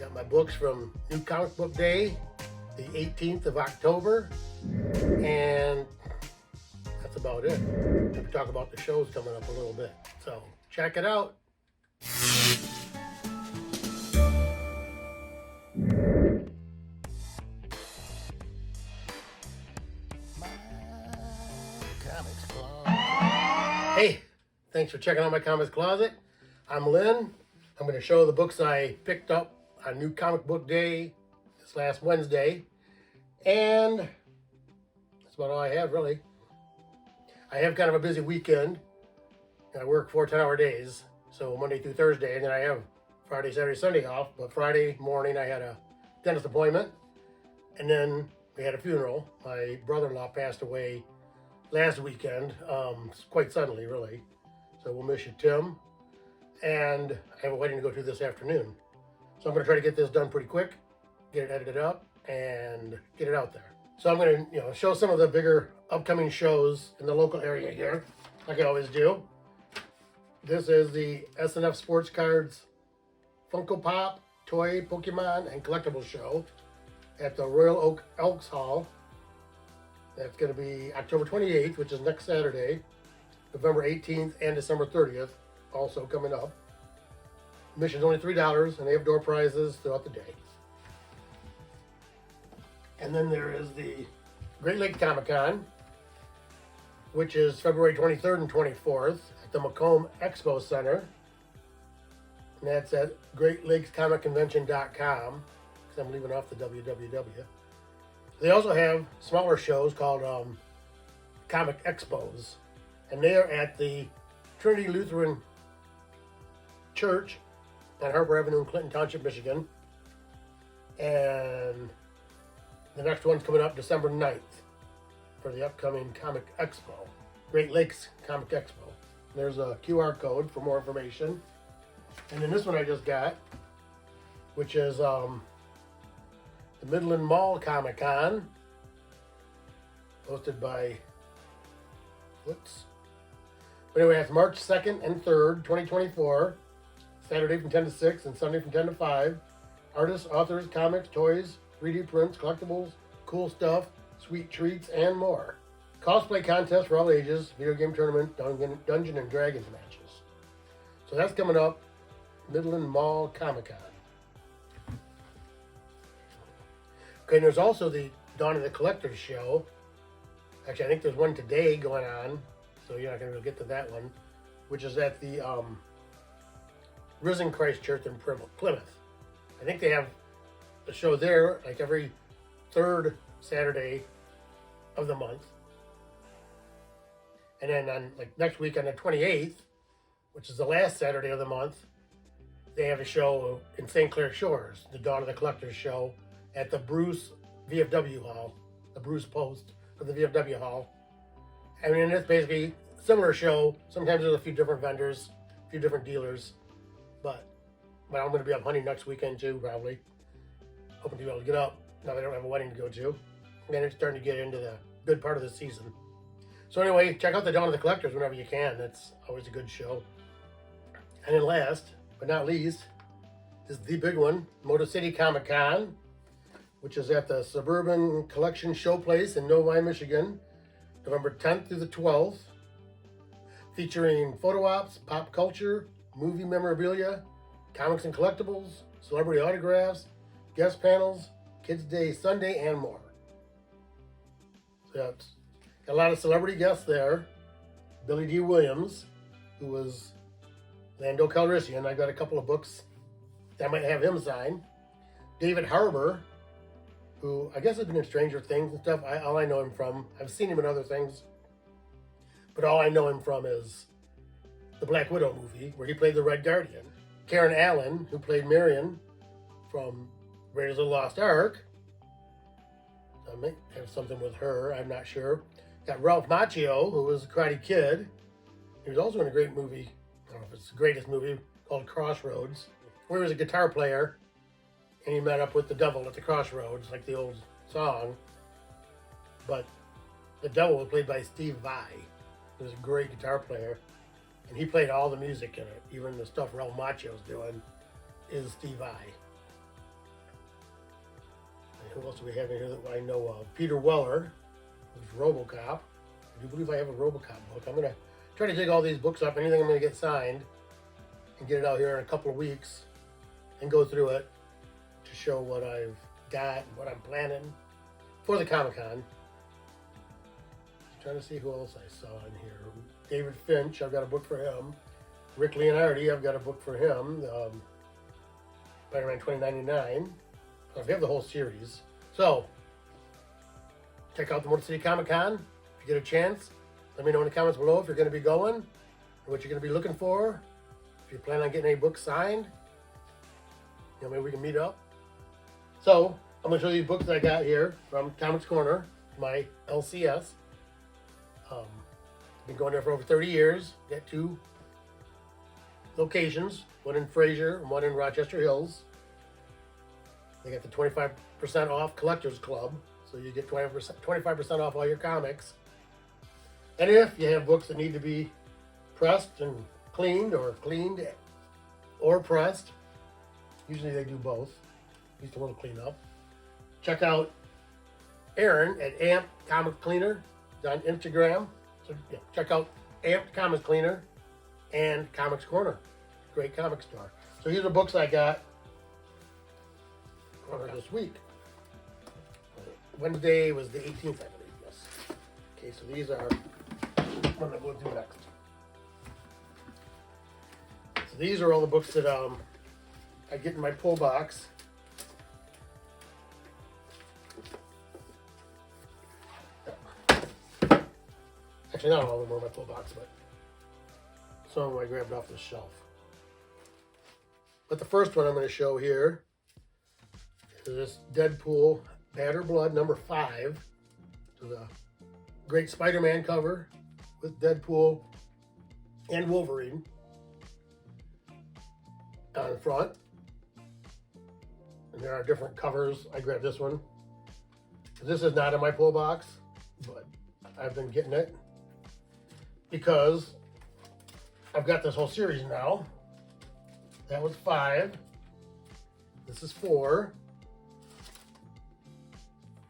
Got my books from New Comic Book Day, the 18th of October, and that's about it. We'll talk about the shows coming up a little bit, so check it out. Hey, thanks for checking out my comics closet. I'm Lynn. I'm going to show the books I picked up on New Comic Book Day this last Wednesday. And that's about all I have, really. I have kind of a busy weekend. I work 4 10-hour days, so Monday through Thursday, and then I have Friday, Saturday, Sunday off. But Friday morning I had a dentist appointment, and then we had a funeral. My brother-in-law passed away last weekend, quite suddenly, really. So we'll miss you, Tim. And I have a wedding to go to this afternoon. So I'm going to try to get this done pretty quick, get it edited up, and get it out there. So I'm going to, show some of the bigger upcoming shows in the local area here, like I always do. This is the S&F Sports Cards Funko Pop, Toy, Pokemon, and Collectibles Show at the Royal Oak Elks Hall. That's going to be October 28th, which is next Saturday, November 18th, and December 30th, also coming up. Admission's only $3, and they have door prizes throughout the day. And then there is the Great Lakes Comic Con, which is February 23rd and 24th at the Macomb Expo Center. And that's at GreatLakesComicConvention.com, because I'm leaving off the www. They also have smaller shows called Comic Expos, and they are at the Trinity Lutheran Church on Harper Avenue in Clinton Township, Michigan. And the next one's coming up December 9th for the upcoming Comic Expo, Great Lakes Comic Expo. There's a QR code for more information. And then this one I just got, which is the Midland Mall Comic Con, hosted by, But anyway, that's March 2nd and 3rd, 2024, Saturday from 10 to 6 and Sunday from 10 to 5. Artists, authors, comics, toys, 3D prints, collectibles, cool stuff, sweet treats, and more. Cosplay contest for all ages, video game tournament, Dungeon and Dragons matches. So that's coming up, Midland Mall Comic Con. Okay, and there's also the Dawn of the Collectors show. Actually, I think there's one today going on, so you're not going to get to that one, which is at the Risen Christ Church in Plymouth. I think they have a show there like every third Saturday of the month. And then on next week on the 28th, which is the last Saturday of the month, they have a show in St. Clair Shores, the Dawn of the Collectors show at the Bruce VFW Hall, the Bruce Post of the VFW Hall. I mean, it's basically a similar show. Sometimes there's a few different vendors, a few different dealers, but I'm going to be up hunting next weekend too, probably. Hoping to be able to get up now that I don't have a wedding to go to. And it's starting to get into the good part of the season. So anyway, check out the Dawn of the Collectors whenever you can. That's always a good show. And then last, but not least, is the big one, Motor City Comic Con, which is at the Suburban Collection Showplace in Novi, Michigan, November 10th through the 12th, featuring photo ops, pop culture, movie memorabilia, comics and collectibles, celebrity autographs, guest panels, Kids Day Sunday, and more. So it's got a lot of celebrity guests there. Billy D. Williams, who was Lando Calrissian. I got a couple of books that might have him sign. David Harbour, who I guess has been in Stranger Things and stuff. All I know him from, I've seen him in other things, but all I know him from is the Black Widow movie, where he played the Red Guardian. Karen Allen, who played Marion from Raiders of the Lost Ark. I might have something with her, I'm not sure. Got Ralph Macchio, who was the Karate Kid. He was also in a great movie, I don't know if it's the greatest movie, called Crossroads, where he was a guitar player, and he met up with the devil at the crossroads, like the old song. But the devil was played by Steve Vai. He was a great guitar player, and he played all the music in it. Even the stuff Ralph Macchio's doing is Steve Vai. who else do we have in here that I know of? Peter Weller, who's RoboCop. I do believe I have a RoboCop book. I'm going to try to dig all these books up, anything I'm going to get signed, and get it out here in a couple of weeks and go through it to show what I've got and what I'm planning for the Comic-Con. Trying to see who else I saw in here. David Finch, I've got a book for him. Rick Leonardi, I've got a book for him. Spider-Man 2099. I have the whole series. So, check out the Motor City Comic-Con. If you get a chance, let me know in the comments below if you're going to be going and what you're going to be looking for. If you plan on getting any books signed, maybe we can meet up. So, I'm going to show you books that I got here from Comics Corner, my LCS. Been going there for over 30 years. Got 2 locations, one in Fraser and one in Rochester Hills. They got the 25% off Collectors Club, so you get 25% off all your comics. And if you have books that need to be pressed and cleaned or pressed, usually they do both, at least a little cleanup. Check out Aaron at Amp Comic Cleaner on Instagram. So yeah, check out Amp Comics Cleaner and Comics Corner. Great comic store. So here's the books I got for this week. Wednesday was the 18th, I believe. Yes. Okay, so these are what I'm going to do next. So these are all the books that I get in my pull box. Actually, not all of them are in my pull box, but some of them I grabbed off the shelf. But the first one I'm going to show here is this Deadpool Batter Blood number 5. It's a great Spider-Man cover with Deadpool and Wolverine on the front. And there are different covers. I grabbed this one. This is not in my pull box, but I've been getting it because I've got this whole series now. That was 5. This is 4.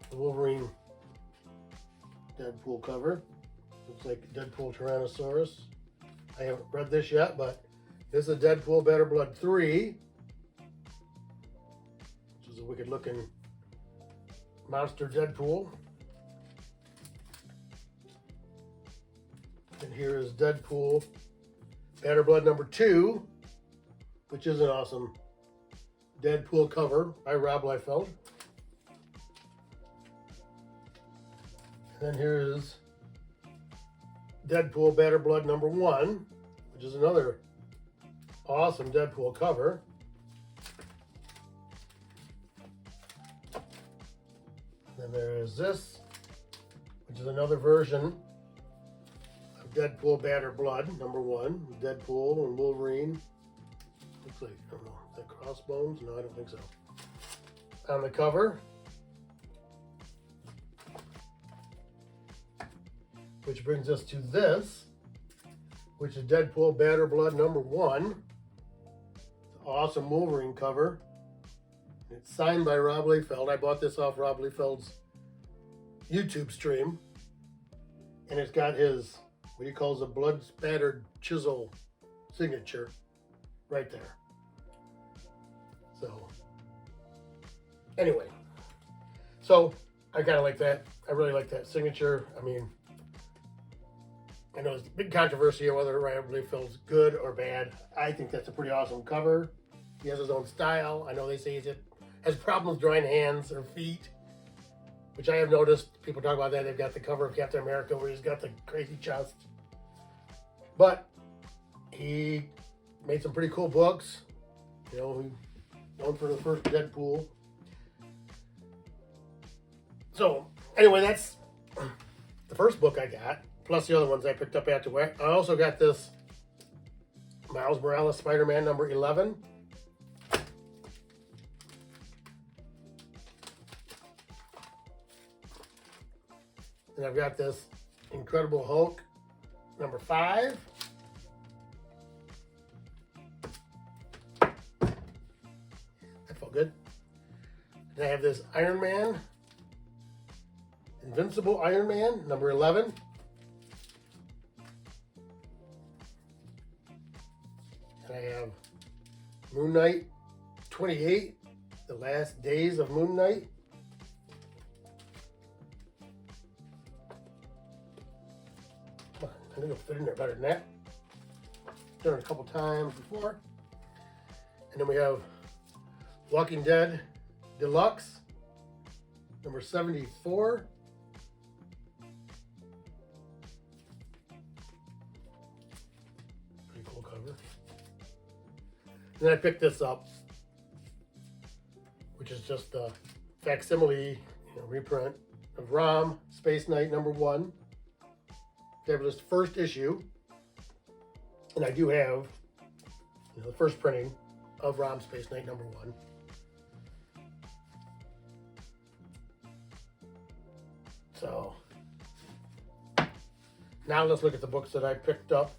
The Wolverine Deadpool cover. Looks like Deadpool Tyrannosaurus. I haven't read this yet, but this is Deadpool Batter Blood 3. Which is a wicked looking monster Deadpool. And here is Deadpool Batter Blood number 2, which is an awesome Deadpool cover by Rob Liefeld. And then here is Deadpool Batter Blood number 1, which is another awesome Deadpool cover. Then there is this, which is another version of Deadpool Batter Blood number 1, with Deadpool and Wolverine. Looks like, I don't know, is that Crossbones? No, I don't think so. On the cover, which brings us to this, which is Deadpool Batter Blood number 1. Awesome Wolverine cover. It's signed by Rob Liefeld. I bought this off Rob Liefeld's YouTube stream. And it's got his, what he calls a blood spattered chisel signature right there. So, anyway. So, I kind of like that. I really like that signature. I mean, I know there's a big controversy on whether Rob Liefeld's good or bad. I think that's a pretty awesome cover. He has his own style. I know they say he has problems drawing hands or feet, which I have noticed. People talk about that. They've got the cover of Captain America where he's got the crazy chest. But he made some pretty cool books. You know, he's known for the first Deadpool. So, anyway, that's the first book I got, plus the other ones I picked up after. I also got this Miles Morales Spider-Man number 11. And I've got this Incredible Hulk number 5. That felt good. And I have this Iron Man, Invincible Iron Man, number 11. And I have Moon Knight 28, The Last Days of Moon Knight. Come on, I think it'll fit in there better than that. Done it a couple times before. And then we have Walking Dead Deluxe, number 74. Pretty cool cover. And then I picked this up, which is just a facsimile, reprint of ROM Space Knight number 1. Fabulous first issue. And I do have the first printing of ROM Space Knight number 1. So now let's look at the books that I picked up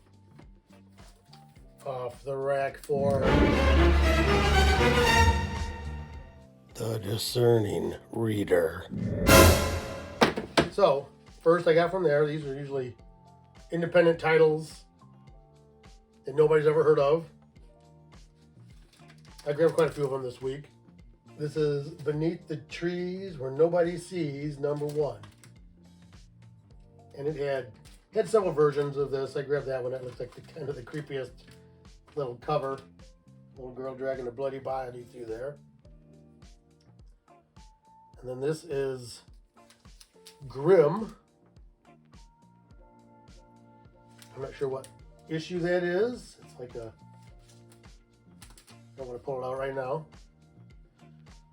off the rack for the discerning reader. So first I got from there, these are usually independent titles that nobody's ever heard of. I grabbed quite a few of them this week. This is Beneath the Trees Where Nobody Sees, number 1. And it had several versions of this. I grabbed that one. That looks like the kind of the creepiest little cover. Little girl dragging a bloody body through there. And then this is Grimm. I'm not sure what issue that is. It's like a, I don't want to pull it out right now,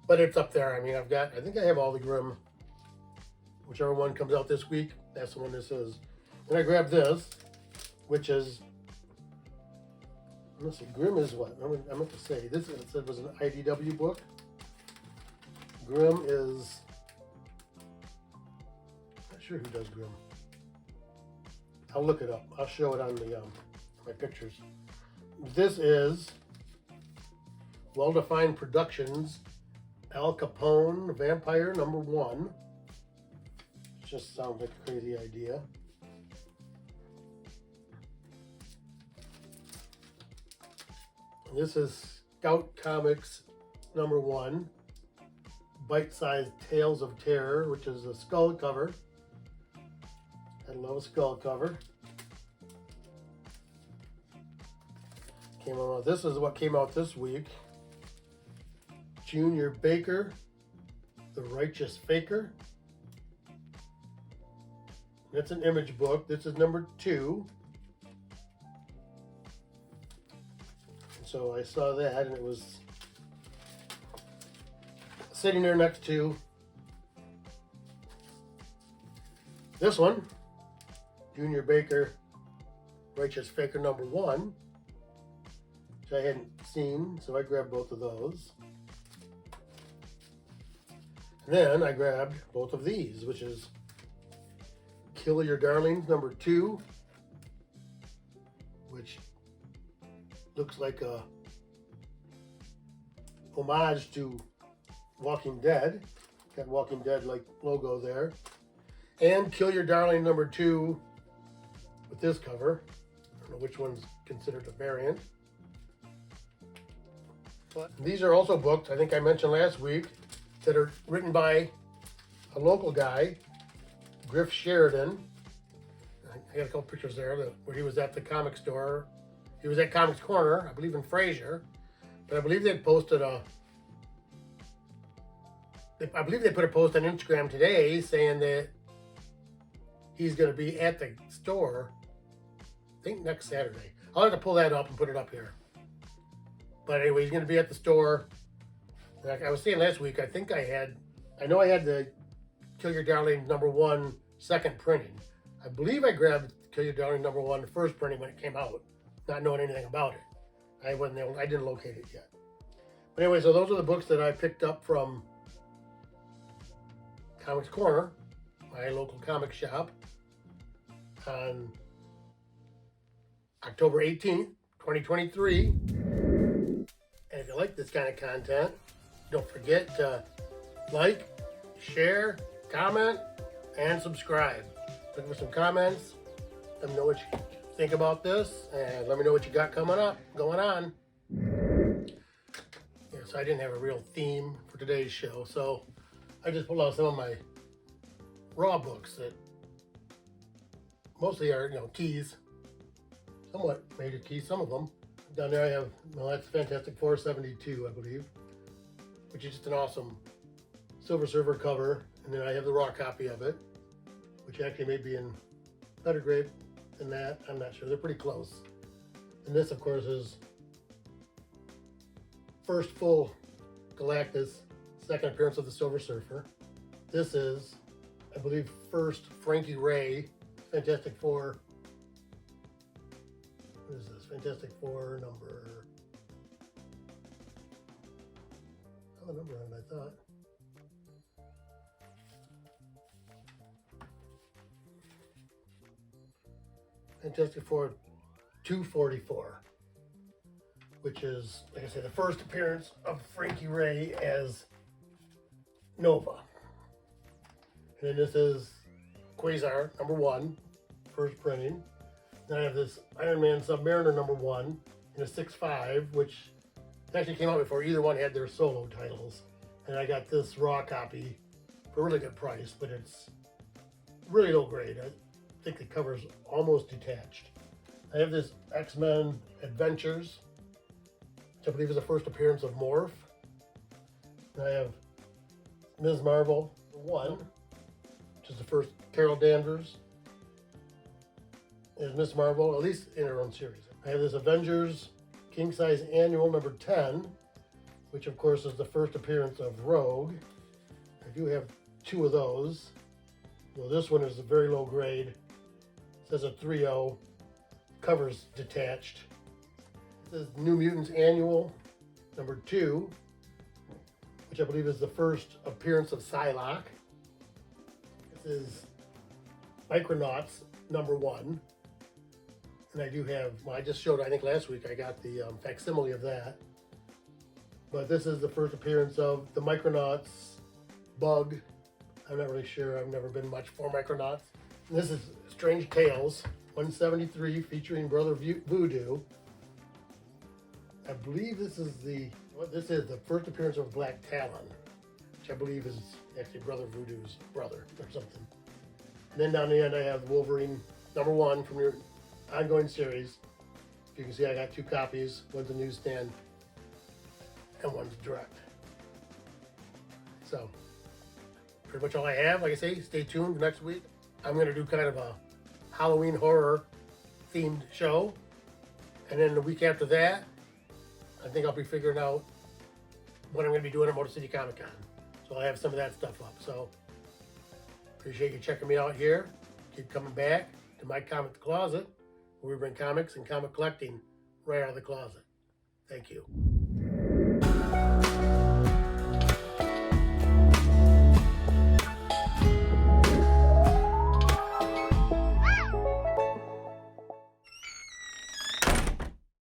but it's up there. I mean, I think I have all the Grimm. Whichever one comes out this week, that's the one this is. And I grabbed this, which is, let's see, Grimm is what? I meant to say, this it said was an IDW book. Grimm is, not sure who does Grimm. I'll look it up. I'll show it on the my pictures. This is Well-Defined Productions, Al Capone Vampire number 1. Just sounds like a crazy idea. And this is Scout Comics number 1, Bite-Sized Tales of Terror, which is a skull cover. I love a skull cover. This is what came out this week. Junior Baker, The Righteous Faker. That's an image book. This is number 2. And so I saw that, and it was sitting there next to this one, Junior Baker, Righteous Faker number 1, which I hadn't seen, so I grabbed both of those. And then I grabbed both of these, which is Kill Your Darlings number 2, which looks like a homage to Walking Dead. Got Walking Dead like logo there. And Kill Your Darling number 2 with this cover. I don't know which one's considered a variant. But these are also books, I think I mentioned last week, that are written by a local guy, Griff Sheridan. I got a couple pictures there where he was at the comic store. He was at Comics Corner, I believe in Fraser. But I believe they posted I believe they put a post on Instagram today saying that he's going to be at the store, I think next Saturday. I'll have to pull that up and put it up here. But anyway, he's going to be at the store. Like I was saying last week, I know I had the Kill Your Darling number 1 second printing. I believe I grabbed Kill Your Darling number 1 first printing when it came out, not knowing anything about it. I didn't locate it yet. But anyway, so those are the books that I picked up from Comics Corner, my local comic shop, on October 18th, 2023. And if you like this kind of content, don't forget to like, share, comment, and subscribe. Look for some comments. Let me know what you think about this, and let me know what you got going on. Yes, I didn't have a real theme for today's show, so I just pulled out some of my raw books that mostly are, keys, somewhat major keys, some of them. Down there I have, that's Fantastic 472, I believe, which is just an awesome Silver Surfer cover. And then I have the raw copy of it, which actually may be in better grade than that. I'm not sure. They're pretty close. And this, of course, is first full Galactus, second appearance of the Silver Surfer. This is, I believe, first Frankie Ray, Fantastic Four. What is this? Fantastic Four number. Oh, number on it, I thought. Fantastic Four 244, which is, like I said, the first appearance of Frankie Ray as Nova. And then this is Quasar number 1, first printing. Then I have this Iron Man Submariner number 1 in a 6.5, which actually came out before either one had their solo titles. And I got this raw copy for a really good price, but it's really low grade. I think the cover's almost detached. I have this X-Men Adventures, which I believe is the first appearance of Morph. And I have Ms. Marvel 1, which is the first Carol Danvers as Ms. Marvel, at least in her own series. I have this Avengers King Size Annual number 10, which of course is the first appearance of Rogue. I do have 2 of those. Well, this one is a very low grade. It says a 3.0, cover's detached. This is New Mutants Annual number 2, which I believe is the first appearance of Psylocke. This is Micronauts number 1. And I do have, well, I just showed, I think last week I got the facsimile of that. But this is the first appearance of the Micronauts Bug. I'm not really sure, I've never been much for Micronauts. And this is Strange Tales 173 featuring Brother Voodoo. I believe this is the first appearance of Black Talon, which I believe is actually Brother Voodoo's brother or something. And then down the end I have Wolverine number 1 from your ongoing series. You can see I got 2 copies. One's a newsstand and one's direct. So pretty much all I have. Like I say, stay tuned for next week. I'm going to do kind of a Halloween horror themed show. And then the week after that, I think I'll be figuring out what I'm going to be doing at Motor City Comic Con. So I'll have some of that stuff up. So appreciate you checking me out here. Keep coming back to my comic closet, where we bring comics and comic collecting right out of the closet. Thank you.